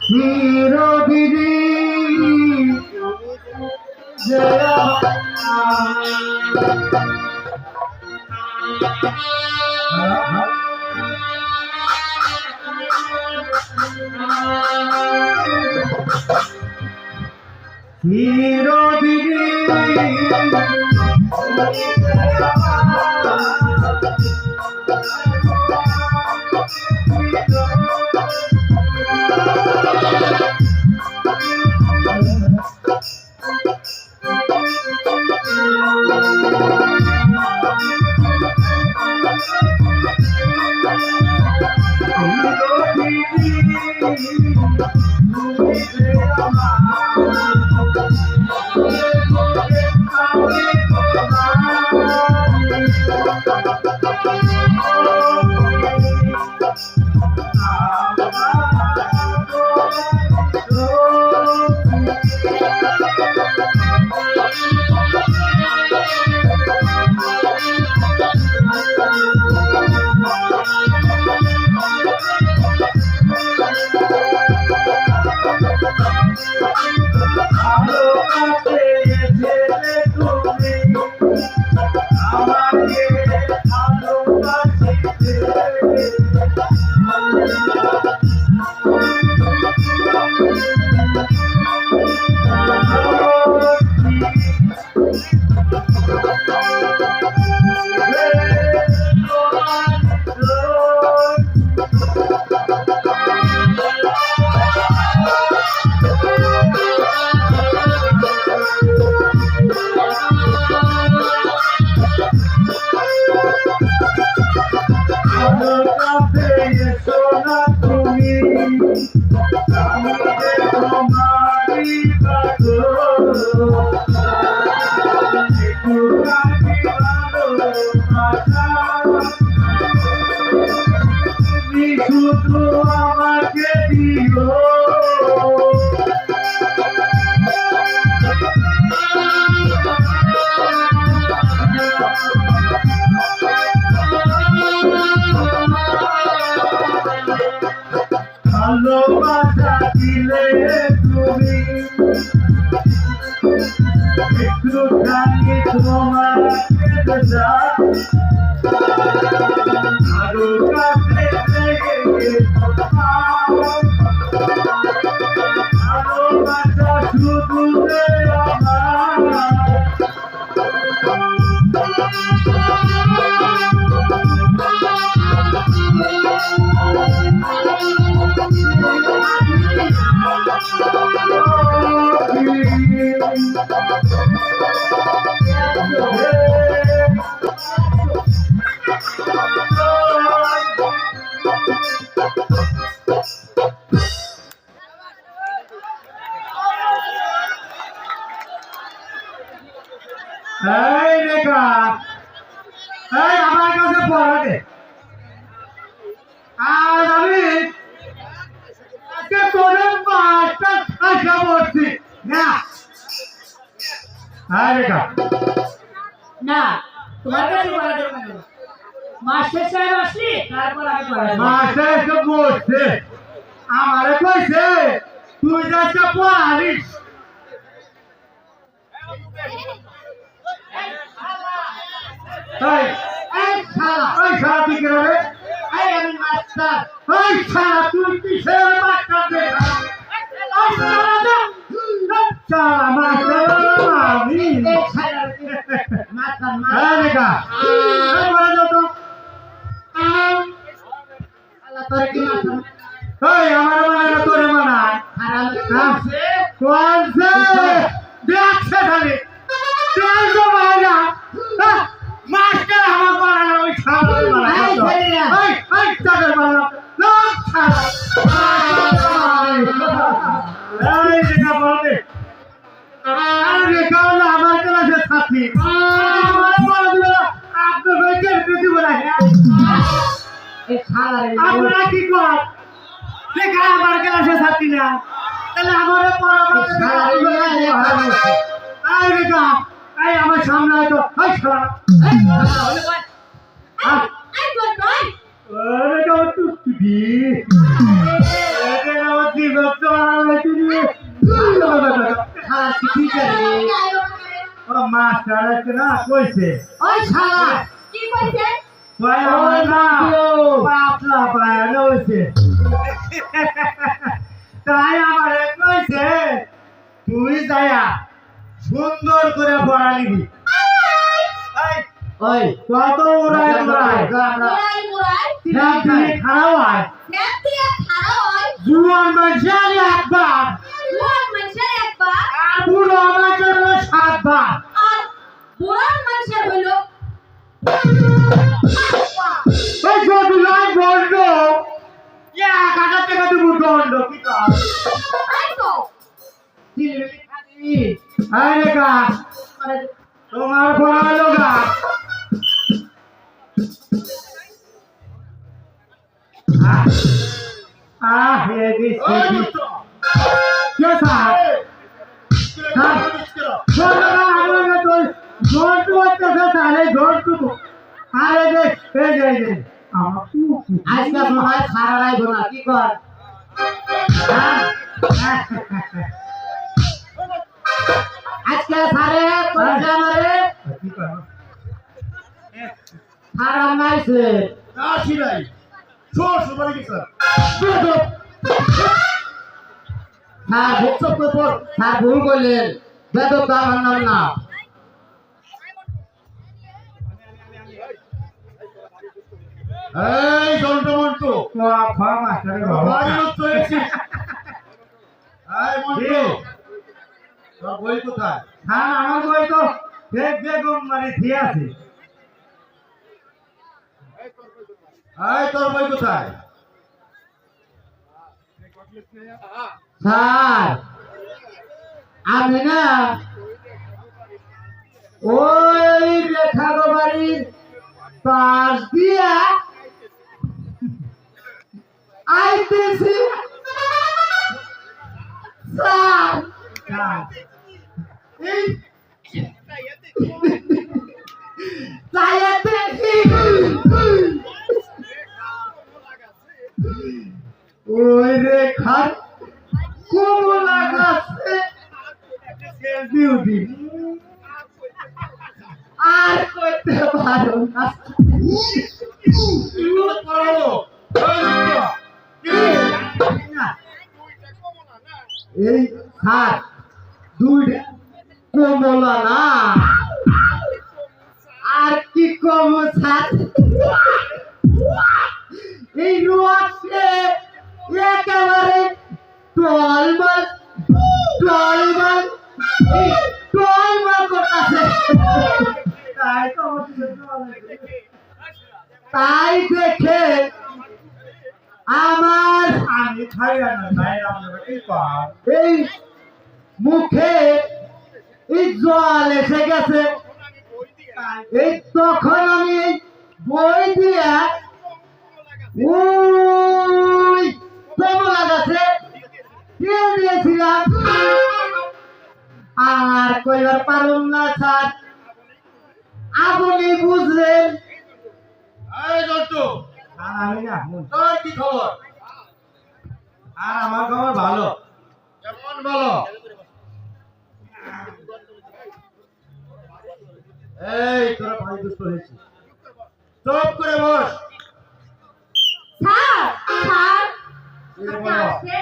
Hero Didi Hero Didi Hey, nigga. Hey, আমার কাছে পড়া দে। আর আমি আজকে তোরে মাস্টার আশা করছি না। হ্যাঁ nigga. না, তোমার কাছে পড়া দেব না। মাস্টার সাহেব আসলি তারপর আমি পড়া দেব। মাস্টার এসে বলছে, আমারে কইছে তুই যাচ্ছে পড়ালিস। এই শালা তুই কে রে? এই আমি মাস্টার। এই শালা তুই কিসের মাস্টার রে? এই শালা শালা মাস্টার আমি। এই শালা মাস্টার হ্যাঁ nigga. এই বলে দাও তো। শালা তোর কি মাস্টার? এই আমার মানে না তোরে মানায়। হারালে কোনছে? দেখছে খালি। তুই তো মানা। মাস্টার আমার বানানো ওই শালা বানানো। এই চাকর বানানো। না শালা। এই শালারে আপনারা কি কর দেখা আমার ক্লাসে ছাত্রী না তাহলে আমারে পড়াবো শালারে নিয়ে ভালো হচ্ছে আই দেখা আই আমার সামনে হয়তো হাই শালা এই শালা হলে কয় আই তোর নয় আরে তো টুকি এতে নাও জীবন তো আইতি শালা কি করে ও মাস্টার আছে না কইছে ওই শালা কি কইছে ভাই আমার না পাতলা পায় লইছে তাই আমারে কইছে তুই যায়া সুন্দর করে পড়া নিবি এই ওই কত উড়াই উড়াই মুরাই মুরাই ঠিক ঠিক খারাপ হয় নেতি খারাই জুয়ান মানুষের একবার বুড়ার মানুষের একবার আর বুড়ো মানুষের হলো সাতবার আর বুড়ার মানুষের হইল ওই যদি নয় বন্ধ এক হাজার টাকা দিব দণ্ড কি কাজ তাই তো আই রেখা তোমার পড়া লোকা হে দিস কে স্যার আজকে সময় সারা রাত না কি কর আজকে সারে কইছে আমারে সারা নাইছে স্যার বুঝছো তো স্যার ভুল করলেন বেদব তো আমার নাম না এই যন্ত্রমন্ত্র বাড়ি নষ্ট হয়েছে এই মন্ত্র তোর বই কোথায় আমার বই তো বেগম মানে দিয়ে আছে এই তোর বই কোথায় স্যার আমি না ওই রেখা গো বাড়ির পাশ দিয়া আইতেছি স্যার এই তাইয়া দেখি ওই রেখার কমলা গাছে বিউটি আর করতে পারো না পড়ালো এই হাত দুইটা কমলা না আর কি কম সাত এই রোয়াকে একেবারে টলমল টলমল টলমল করতেছে তাই দেখে আমার আমি খাই না ভাই আপনারা কি কর এই মুখে এই জল এসে গেছে এই তখন আমি এই বই দিয়া ওই কমলা গাছে দিয়ে দিয়েছিলাম আর কইবার পারুম না স্যার আপনি বুঝলেন এই যন্ত্র আর আমি না তোর কি খবর আর আমার খবর ভালো কেমন বলো এই তোরা পানি দুষ্ট হয়েছিস চুপ করে বস স্যার স্যার এই বলো আসছে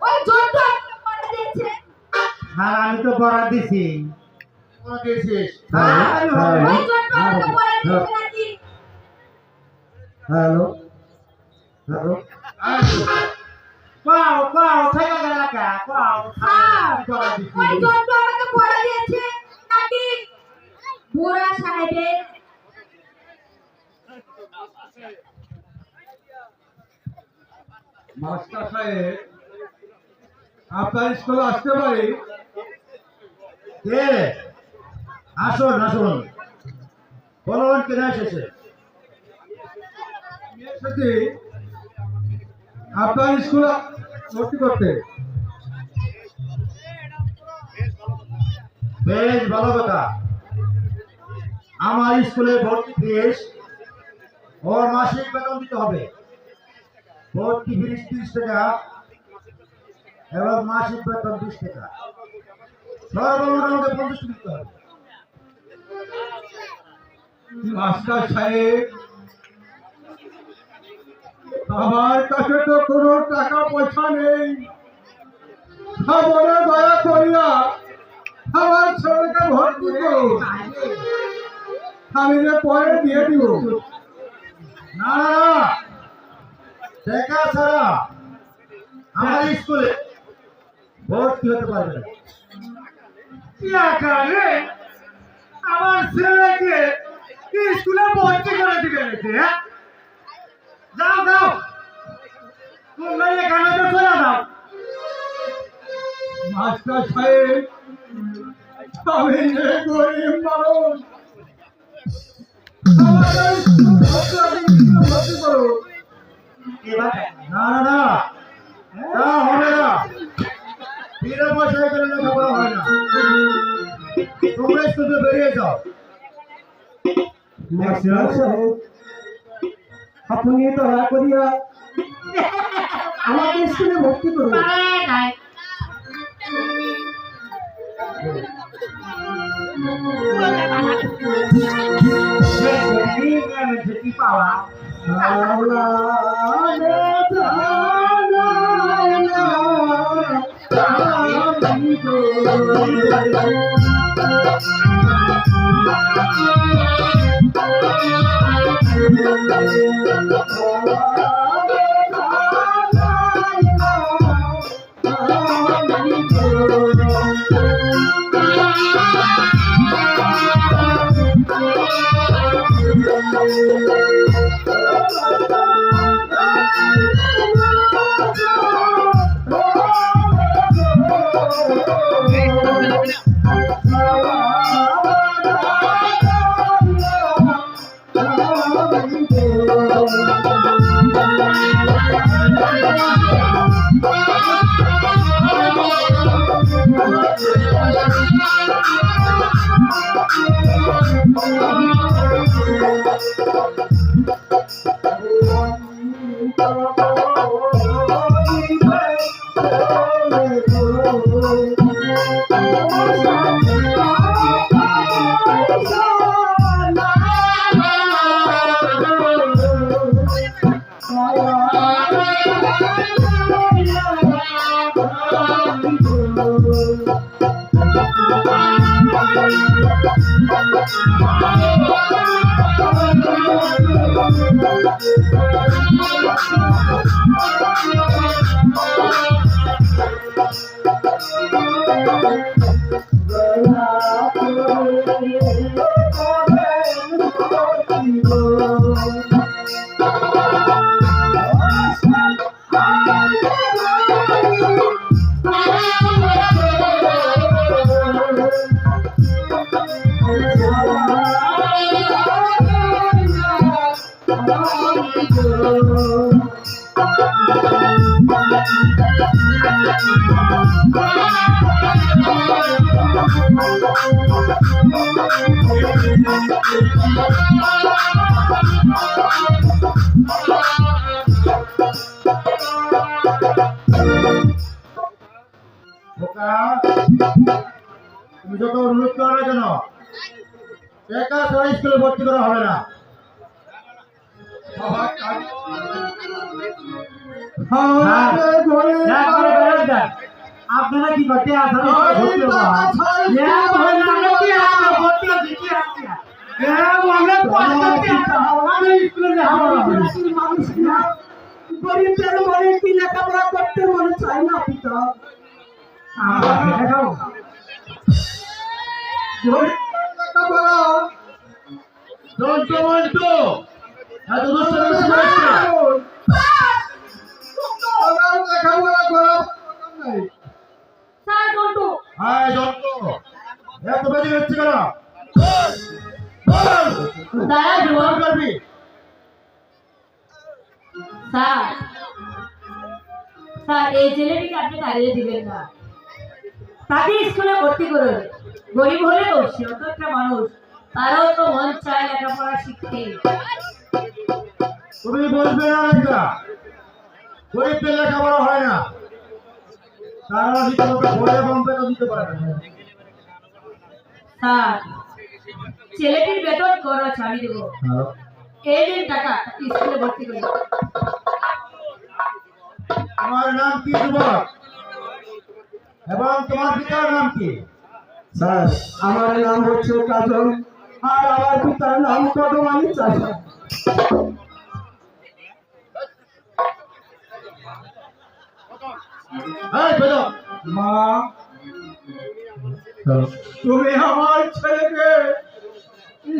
ওই জোরটা আপনাকে পড়ে দিচ্ছে আর আমি তো বরাদ দিছি কোন দিয়েছিস ওই জোরটা আপনাকে পড়ে দিচ্ছে নাকি হ্যালো হ্যালো কোয়াও কোয়াও থেকে গেল কা কোয়াও স্যার বরাদ দিছি ওই জোরটা আমাকে পড়ে দিয়েছে নাকি বুড়া সাহেবের মাস্টার সাহেব আপনার স্কুলে আসতে পারি কে আসুন আসুন বলুন কেন এসেছে এসেছি আপনার স্কুলে ভর্তি করতে। বেশ ভালো কথা। আমার স্কুলে ভর্তি ফিস ওর মাসিক বেতন দিতে হবে। ভর্তি ফিস 30 টাকা এবং মাসিক বেতন 20 টাকা, সর্বমোট আমাকে 50 টাকা দিতে হবে। মাস্টার সাহেব, আমার কাছে তো কোনো টাকা পয়সা নেই, আমারে দয়া করিয়া আমার ছেলেকে ভর্তি করুন, আমি যে পরে দিয়ে দিব। না না না, দেখা ছাড়া আমার স্কুলে ভর্তি হতে পারবে না। কারণে আমার ছেলেকে স্কুলে ভর্তি করে দিবে নাকি? হ্যাঁ, যাও যাও, তোমরা এখানে তো চলে যাও। মাস্টার সাহেব, আমি যে গরিব মানুষ, আমার স্কুলে ভর্তি করুন। না না না, তা হবে না। বিনা পয়সায় করে লেখাপড়া হয় না। তোমরা স্কুল থেকে বেরিয়ে যাও। মাস্টার সাহেব, আপনি দয়া করিয়া আমাকে স্কুলে ভর্তি করুন। যেটি পাওয়া তুমি যত অনুরোধ করো না কেন, একা সবাই স্কুলে ভর্তি করা হবে না। আপনারা কি করতে আসেন? গরিবদের মনে কি লেখাপড়া করতে মনে চায় না পিতা? এত বেশি হচ্ছে কেন? দাঁড়া, করবি স্যার স্যার এই ছেলেটিকে আপনি তাড়িয়ে দিবেন না, তাকে স্কুলে ভর্তি করুন। গরিব হলেও সে তো একটা মানুষ, তারও তো মন চায় লেখাপড়া শিখতে। তুমি বলবে না এটা, গরিবদের লেখাপড়া হয় না, তারা ঠিকমতো ঘরে বম্বেটা দিতে পারে না। স্যার ছেলেটির বেতন খরচ আমি দেবো, এই দিন টাকা তাকে স্কুলে ভর্তি করুন। তোমার নাম কি যুবক, এবং তোমার পিতার নাম কি? স্যার আমার নাম হচ্ছে কাজল, আর আমার পিতার নাম কদমানি চাষা। এই বেদো, মা, তুমি আমার ছেলেকে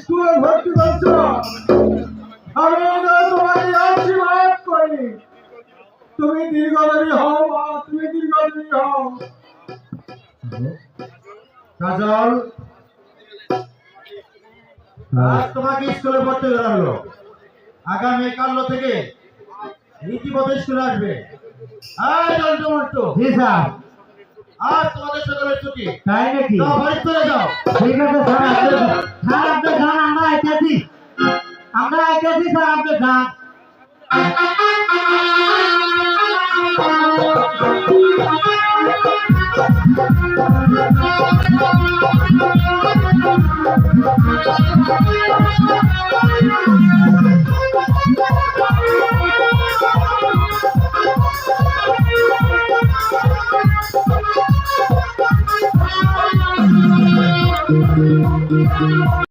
স্কুলে ভর্তি করছো, আমি তোমাকে আশীর্বাদ করি। তুমি দীর্ঘজীবী হও মা, তুমি দীর্ঘজীবী হও। কাজল, আজ তোমাকে স্কুলে ভর্তি করা হলো, আগামী কাল থেকে রীতিমতো স্কুলে আসবে। এই জন্টু মন্টু, জি স্যার। আজ তোমাদের সকলের ছুটি, তাই নাকি? যাও বাড়ি চলে যাও। ঠিক আছে স্যার, স্যার আপনি যান, আমরা আইতেছি, আমরা আইতেছি স্যার, আপনি যান।